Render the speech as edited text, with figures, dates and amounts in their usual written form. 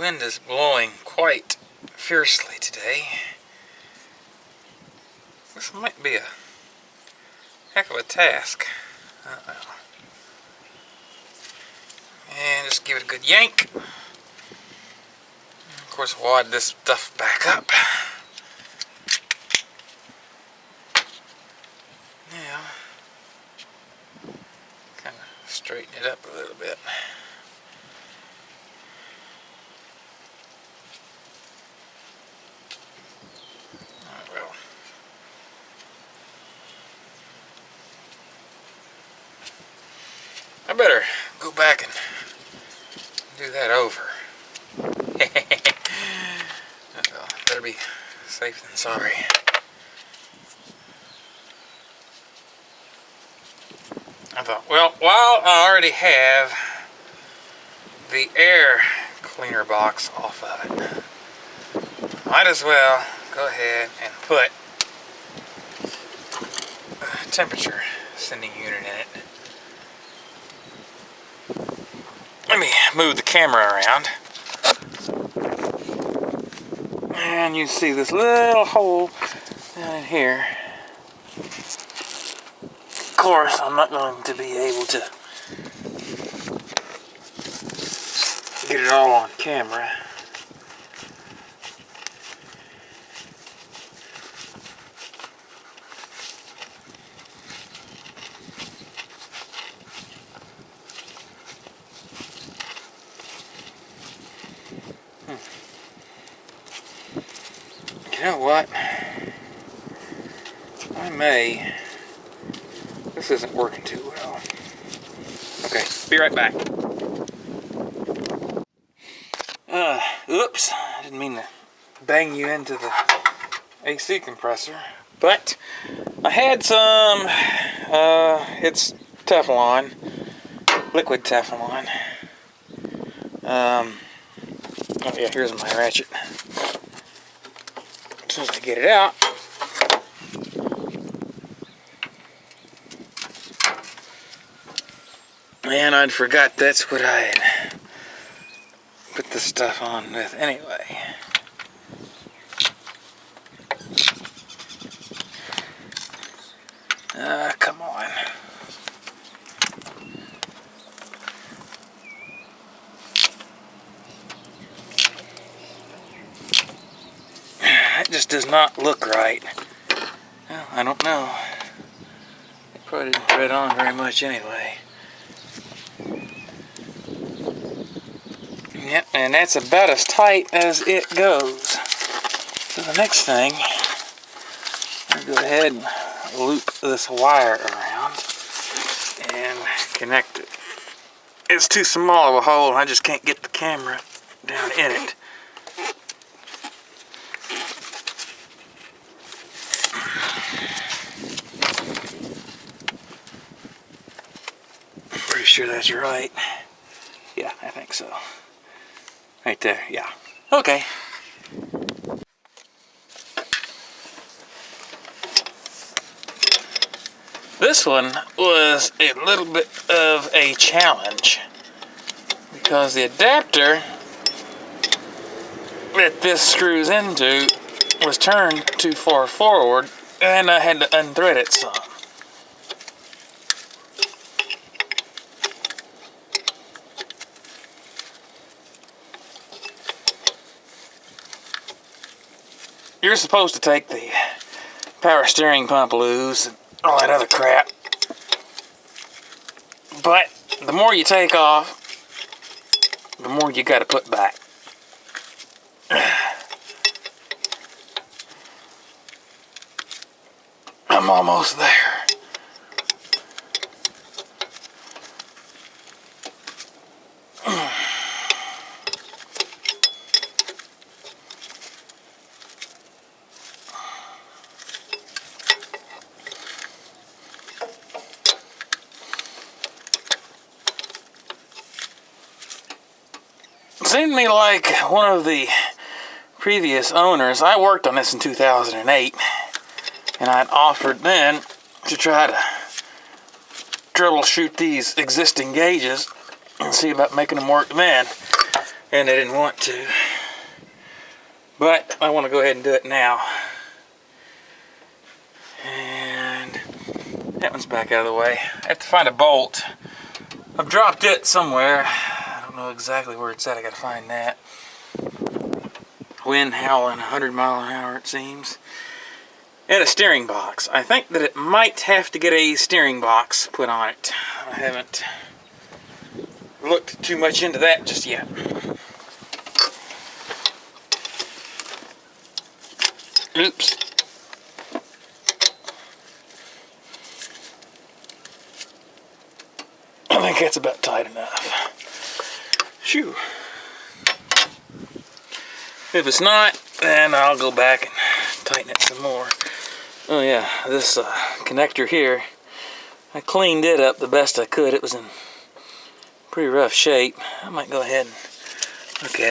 wind is blowing quite fiercely today. This might be a heck of a task. And just give it a good yank. Of course, wad this stuff back up. Now, kind of straighten it up a little bit. Well, I better go back and do that over. Well, better be safe than sorry. I thought, well, while I already have the air cleaner box off of it, might as well go ahead and put a temperature sending unit in it. Let me move the camera around. And you see this little hole down in here. Of course, I'm not going to be able to get it all on camera. You know what? This isn't working too well. Okay, be right back. Oops, I didn't mean to bang you into the AC compressor, but I had some, it's Teflon, liquid Teflon. Oh yeah, here's my ratchet. As soon as I get it out, and I'd forgot that's what I had put the stuff on with anyway. Come on. That just does not look right. Well, I don't know. It probably didn't put it on very much anyway. Yep, and that's about as tight as it goes. So the next thing, I'm going to go ahead and loop this wire around and connect it. It's too small of a hole and I just can't get the camera down in it. Pretty sure that's right. Yeah, I think so. Right there, yeah. Okay. This one was a little bit of a challenge because the adapter that this screws into was turned too far forward and I had to unthread it some. You're supposed to take the power steering pump loose and all that other crap. But the more you take off, the more you got to put back. I'm almost there. Seemed to me like one of the previous owners, I worked on this in 2008, and I'd offered then to try to troubleshoot these existing gauges and see about making them work then. and I didn't want to. But I want to go ahead and do it now. And that one's back out of the way. I have to find a bolt. I've dropped it somewhere. I don't know exactly where it's at. I gotta find that. Wind howling 100 miles an hour, it seems. And a steering box. I think that it might have to get a steering box put on it. I haven't looked too much into that just yet. Oops. I think that's about tight enough. Shoo. If it's not, then I'll go back and tighten it some more. Oh yeah, this connector here, I cleaned it up the best I could. It was in pretty rough shape. I might go ahead and look at it.